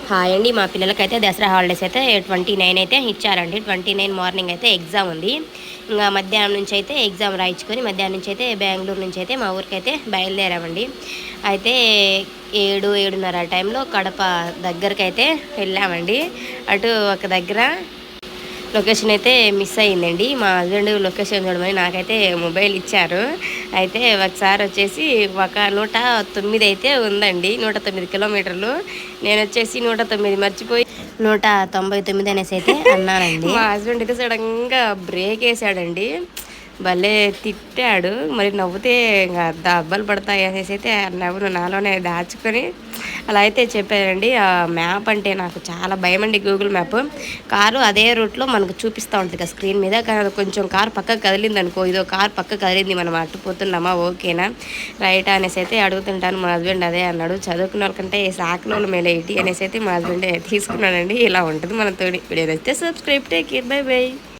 Hi అండి. మా పిల్లలకైతే దసరా హాలిడేస్ అయితే 29 అయితే ఇచ్చారండి. 29 మార్నింగ్ అయితే ఎగ్జామ్ ఉంది. ఇంకా మధ్యాహ్నం నుంచి అయితే ఎగ్జామ్ రాయించుకొని మధ్యాహ్నం నుంచి అయితే బెంగళూరు నుంచి అయితే మా ఊరికైతే బయలుదేరామండి. అయితే 7:30 టైంలో కడప దగ్గరకైతే వెళ్ళామండి. అటు ఒక దగ్గర లొకేషన్ అయితే మిస్ అయ్యిందండి. మా హస్బెండ్ లొకేషన్ చూడమని నాకైతే మొబైల్ ఇచ్చారు. అయితే ఒకసారి వచ్చేసి ఒక 109 అయితే ఉందండి. 109 కిలోమీటర్లు. నేను వచ్చేసి 109 మర్చిపోయి 199 అనేసి అయితే అన్నానండి. మా హస్బెండ్ అయితే సడన్గా బ్రేక్ వేసాడండి. భలే తిట్టాడు. మరి నవ్వుతే ఇంకా దెబ్బలు పడతాయి అనేసి అయితే నవ్వును నాలోనే దాచుకొని అలా అయితే చెప్పారండి. ఆ మ్యాప్ అంటే నాకు చాలా భయం అండి. గూగుల్ మ్యాప్ కారు అదే రూట్లో మనకు చూపిస్తూ ఉంటుంది కదా స్క్రీన్ మీద. కానీ అది కొంచెం కారు పక్కకు కదిలింది అనుకో, ఇదో కారు పక్క కదిలింది, మనం అట్టుపోతున్నామా ఓకేనా రైటా అనేసి అయితే అడుగుతుంటాను. మా హస్బెండ్ అదే అన్నాడు, చదువుకున్న వాళ్ళకంటే సాకిన వాళ్ళు మేలే ఇటీ అనేసి అయితే మా హస్బెండ్ తీసుకున్నాడండి. ఇలా ఉంటుంది మనతోని. వీడియో నచ్చితే subscribe, take care, by by.